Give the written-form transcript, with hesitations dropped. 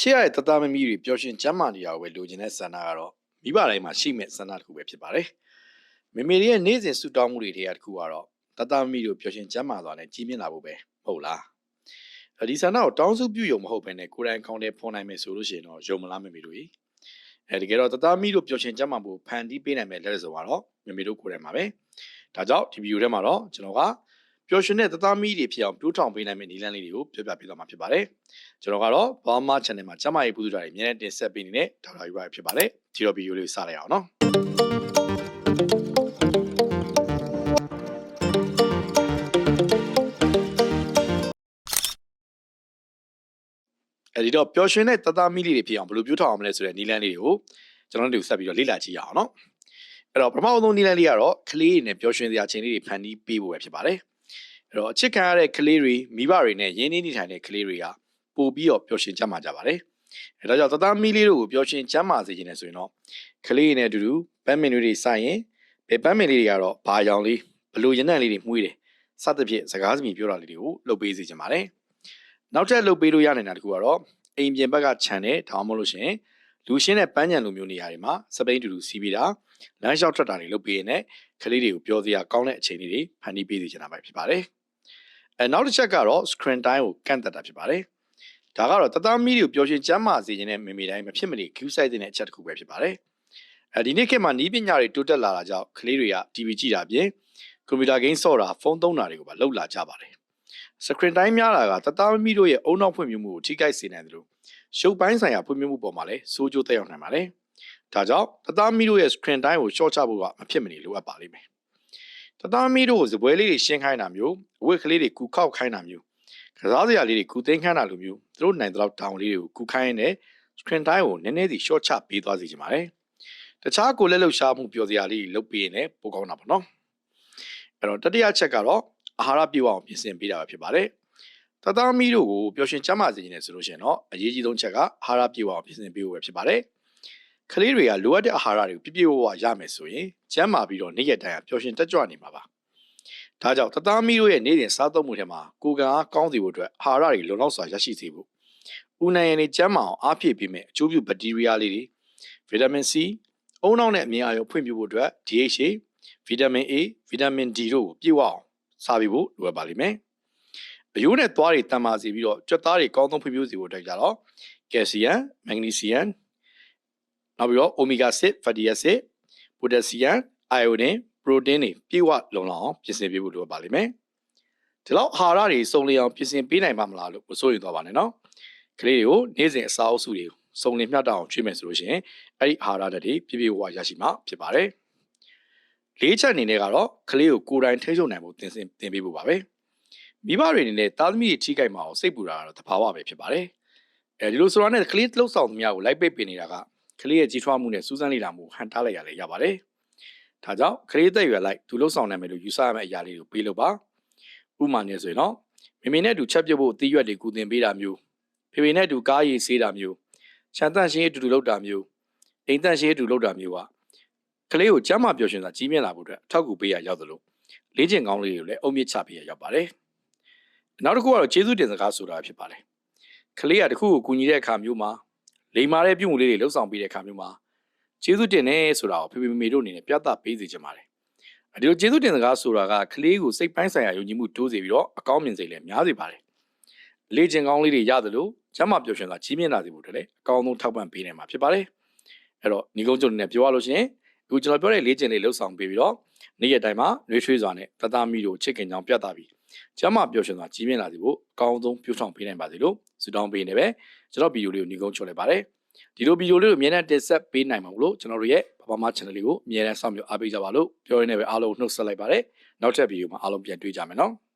ချစ်ရတဲ့တသားမမီတွေပျော်ရွှင်ကျမ်းမာနေတာကိုပဲလိုချင်တဲ့ဆန္ဒကတော့မိဘတိုင်းမှာရှိမဲ့ဆန္ဒတစ်ခုပဲဖြစ်ပါတယ်။မေမေရဲ့နေ့စဉ်ဆူတောင်းမှုတွေထဲကတစ်ခုကတော့တသားမမီတို့ပျော်ရွှင်ကျမ်းမာသွားတဲ့ကြီးမြင့်လာဖို့ပဲမဟုတ်လား။ဒီဆန္ဒကိုတောင်းစုပြုရုံမဟုတ်ဘဲနဲ့ကိုယ်တိုင်ကောင်းတဲ့ဖော်နိုင်မယ်ဆိုလို့ရှိရင်တော့ယုံမလားမေမေတို့။တကယ်တော့တသားမီတို့ပျော်ရွှင်ကျမ်းမာဖို့ဖန်တီးပေးနိုင်မဲ့လက်စုံကတော့မေမေတို့ကိုယ်တိုင်ပါပဲ။ဒါကြောင့်ဒီဗီဒီယိုထဲမှာတော့ကျွန်တော်ကပျော်ရွှင်တဲ့တသားမီတွေဖြစ်အောင်တိုးထောင်ပေးနိုင်မယ့်နည်းလမ်းလေးတွေကိုပြောပြပေးသွားမှာဖြစ်ပါတယ်။ကျွန်တော်ကတော့ဘာမှ channel မှာကျမရေးပူးတာတွေအများနဲ့တင်ဆက်ပေးနေတဲ့ဒေါက်တာယူပါဖြစ်ပါတယ်။ဒီတော့ဗီဒီယိုလေးစလိုက်အောင်နော်။ဒီတော့ပျော်ရွှင်တဲ့တသားမီလေးတွေဖြစ်အောင်ဘယ်လိုပြောထောင်အောင်မလဲဆိုတဲ့နည်းလမ်းလေးတွေကိုကျွန်တော်တို့ဆက်ပြီးတော့လေ့လာကြည့်ရအောင်နော်။အဲ့တော့ပထမဆုံးနည်းလမ်းလေးကတော့ကလေးတွေနဲ့ပျော်ရွှင်စရာချိန်လေးတွေဖန်တီးပေးဖို့ပဲဖြစ်ပါတယ်။အဲ့တော့အချစ်ခံရတဲ့ကလေးတွေမိဘတွေနဲ့ရင်းနှီးနေထိုင်တဲ့ကလေးတွေကပို့ပြီးတော့ပျော်ရွှင်ကျန်းမာကြပါတယ်။အဲဒါကြောင့်တသားမီလေးတို့ကိုပျော်ရွှင်ကျန်းမာစေခြင်းနဲ့ဆိုရင်တော့ကလေးတွေနဲ့အတူတူပန်းမင်တွေစိုက်ရင်ဘယ်ပန်းမင်လေးတွေကတော့ဘာရောင်လေးဘလို့ရနံ့လေးတွေမှုေးတယ်စသဖြင့်စကားစမြည်ပြောတာလေးတွေကိုလုပ်ပေးစေချင်ပါတယ်။နောက်ထပ်လုပ်ပေးလို့ရနိုင်တာတခုကတော့အိမ်ပြင်ဘက်ကခြံတဲ့ဒါမှမဟုတ်လို့ရှိရင်လူရှင်းတဲ့ပန်းညံလိုမျိုးနေရာတွေမှာစပိန်တူတူစီးပြီးတာလမ်းလျှောက်ထွက်တာတွေလုပ်ပေးရင်လည်းကလေးတွေကိုပြောစရာကောင်းတဲ့အချိန်လေးတွေဖန်တီးပေးစေချင်တာပဲဖြစ်ပါတယ်။နောက်တစ်ချက်ကတော့ screen time ကိုကန့်သတ်တာဖြစ်ပါတယ်။ဒါကတော့တသားမီးတွေကိုပျော်ရွှင်ကျန်းမာစေခြင်းနဲ့မေမေတိုင်းမဖြစ်မနေ queue site တဲ့အချက်တစ်ခုပဲဖြစ်ပါတယ်။ဒီနေ့ခေတ်မှာနီးပညာတွေတိုးတက်လာတာကြောင့်ကလေးတွေက TV ကြည့်တာပြင်ကွန်ပျူတာဂိမ်းဆော့တာဖုန်းသုံးတာတွေကိုပါလုပ်လာကြပါတယ်။ screen time များတာကတသားမီးတို့ရဲ့အုံနောက်ဖွံ့ဖြိုးမှုကိုထိခိုက်စေနိုင်တယ်လို့ရုပ်ပိုင်းဆိုင်ရာဖွံ့ဖြိုးမှုပေါ်မှာလည်းစိုးကျိုးသက်ရောက်နိုင်ပါတယ်။ဒါကြောင့်တသားမီးတို့ရဲ့ screen time ကို short ချဖို့ကမဖြစ်မနေလိုအပ်ပါလိမ့်မယ်။တသားမီးတို့ကိုစပွဲလေးတွေရှင်းခိုင်းတာမျိုးအဝတ်ကလေးတွေကူခောက်ခိုင်းတာမျိုးကစားစရာလေးတွေကူသိမ်းခိုင်းတာလိုမျိုးသူတို့နိုင်တဲ့လောက်တောင်းလေးတွေကိုကူခိုင်းရင်းနဲ့ screen time ကိုနည်းနည်းစီ short ချပေးသွားစေချင်ပါတယ်။တခြားကိုလက်လှုပ်ရှားမှုပျော်စရာလေးတွေလုပ်ပေးရင်လည်းပိုကောင်းတာပေါ့နော်။အဲ့တော့တတိယချက်ကတော့အာဟာရပြည့်ဝအောင်ပြင်ဆင်ပေးတာပဲဖြစ်ပါတယ်။တသားမီးတို့ကိုပျော်ရွှင်ကျန်းမာစေခြင်းနဲ့ဆိုလို့ရှိရင်တော့အရေးကြီးဆုံးချက်ကအာဟာရပြည့်ဝအောင်ပြင်ဆင်ပေးဖို့ပဲဖြစ်ပါတယ်။ကလေးတွေကလိုအပ်တဲ့အာဟာရတွေကိုပြည့်ပြည့်ဝဝရမယ်ဆိုရင်ကျန်းမာပြီးတော့နေ့ရက်တိုင်းပျော်ရွှင်တက်ကြွနေမှာပါ။ဒါကြောင့်တသားမီးတို့ရဲ့နေ့စဉ်စားသုံးမှုထဲမှာကိုယ်ကကောင်းစေဖို့အတွက်အာဟာရတွေလုံလောက်စွာရရှိစေဖို့ဦးနိုင်ရည်နဲ့ကျန်းမာအောင်အားဖြည့်ပေးမယ်အကျိုးပြုဘက်တီးရီးယားလေးတွေဗီတာမင် C အုံနောက်နဲ့အမြင်အာရုံဖွံ့ဖြိုးဖို့အတွက် DHA ဗီတာမင် A ဗီတာမင် D တို့ကိုပြည့်ဝအောင်စားပေးဖို့လိုအပ်ပါလိမ့်မယ်။အယိုးနဲ့သွားတွေတန်မာစေပြီးတော့ကြွက်သားတွေကောင်းဆုံးဖွံ့ဖြိုးစေဖို့အတွက်ကြတော့ကယ်လ်ဆီယမ်၊မက်ဂနီဆီယမ်နောက်ပြီးတော့အိုမီဂါ6 fatty acid ပိုတက်ဆီယမ်အိုင်အိုဒင်ပရိုတင်းတွေပြည့်ဝလုံလောက်အောင်ပြင်ဆင်ပေးဖို့လိုပါလိမ့်မယ်။ဒီလောက်အာဟာရတွေစုံလင်အောင်ပြင်ဆင်ပေးနိုင်ပါမလားလို့မစိုးရိမ်သွားပါနဲ့နော်။ကလေးတွေကိုနေ့စဉ်အစာအုပ်စုတွေစုံလင်မျှတအောင်ကျွေးမယ်ဆိုလို့ရှိရင်အဲ့ဒီအာဟာရဓာတ်တွေပြည့်ပြည့်ဝဝရရှိမှာဖြစ်ပါတယ်။လေးချက်အနေနဲ့ကတော့ကလေးကိုကိုယ်တိုင်ထိန်းချုပ်နိုင်ဖို့သင်ပေးဖို့ပါပဲ။မိဘတွေအနေနဲ့သားသမီးတွေထိခိုက်မှာအောင်စိတ်ပူတာကတော့သဘာဝပဲဖြစ်ပါတယ်။ဒီလိုဆိုတာနဲ့ကလေးလှုပ်ဆောင်သူများကိုလိုက်ပိတ်ပင်နေတာကကလေးရဲ့ကြီးထွားမှုနဲ့စူးစမ်းလေ့လာမှုဟန်တားလိုက်ရလေရပါတယ်။ဒါကြောင့်ကလေးသက်ရွယ်လိုက်သူလှုပ်ဆောင်နိုင်မယ်လို့ယူဆရမယ့်အရာလေးကိုပေးလို့ပါ။ဥပမာနဲ့ဆိုရင်တော့မေမေနဲ့အတူချက်ပြုတ်ဖို့အသီးရွက်တွေကူတင်ပေးတာမျိုးဖေဖေနဲ့အတူကားရည်ဆေးတာမျိုးခြံတန့်ရှင်းရေးအတူတူလုပ်တာမျိုးအိမ်တန့်ရှင်းရေးအတူလုပ်တာမျိုးကလေးကိုကျမ်းမာပျော်ရွှင်စွာကြီးမြင့်လာဖို့အတွက်အထောက်အကူပေးရရောက်သလိုလေ့ကျင့်ကောင်းလေးတွေကိုလည်းအုံမြင့်ချပေးရရောက်ပါတယ်။နောက်တစ်ခုကတော့ကျေးဇူးတင်စကားဆိုတာဖြစ်ပါတယ်။ကလေးကတခုကိုကူညီတဲ့အခါမျိုးမှာလိမ္မာတဲ့ပြုမှုလေးတွေလှုပ်ဆောင်ပေးတဲ့အခါမျိုးမှာကျေးဇူးတင်နေဆိုတာကိုဖေဖေမေမေတို့အနေနဲ့ပြသပေးစေချင်ပါတယ်။ဒီလိုကျေးဇူးတင်စကားဆိုတာကကလေးကိုစိတ်ပိုင်းဆိုင်ရာယုံကြည်မှုတိုးစေပြီးတော့အကောင်းမြင်စေလည်းများစေပါတယ်။လေ့ကျင့်ကောင်းလေးတွေရသလိုကျမ်းမာပျော်ရွှင်စွာကြီးမြင့်လာစေဖို့တည်းလည်းအကောင်းဆုံးထောက်ပံ့ပေးနိုင်မှာဖြစ်ပါတယ်။အဲ့တော့ညီကုန်းကျုံနဲ့ပြောရလို့ရှိရင်အခုကျွန်တော်ပြောတဲ့လေ့ကျင့်လေးလှုပ်ဆောင်ပေးပြီးတော့နေ့ရက်တိုင်းမှာနှွေးထွေးစွာနဲ့တသားမီတို့ချစ်ခင်ကြောင်းပြသပြီးကျမ်းမာပျော်ရွှင်စွာကြီးမြင့်လာစေဖို့အကောင်းဆုံးပြုဆောင်ပေးနိုင်ပါစေလို့ဆုတောင်းပေးနေပဲကျွန်တော်ဗီဒီယိုလေးကိုညီကုန်းချုပ်လိုက်ပါတယ်။ဒီလိုဗီဒီယိုလေးကိုအမြဲတမ်းတင်ဆက်ပေးနိုင်မှာမလို့ကျွန်တော်တို့ရဲ့ဘာမှ channel လေးကိုအမြဲတမ်းစောင့်မျှော်အားပေးကြပါလို့ပြောရင်းနဲ့ပဲအားလုံးနှုတ်ဆက်လိုက်ပါတယ်။နောက်ထပ်ဗီဒီယိုမှာအားလုံးပြန်တွေ့ကြမယ်နော်။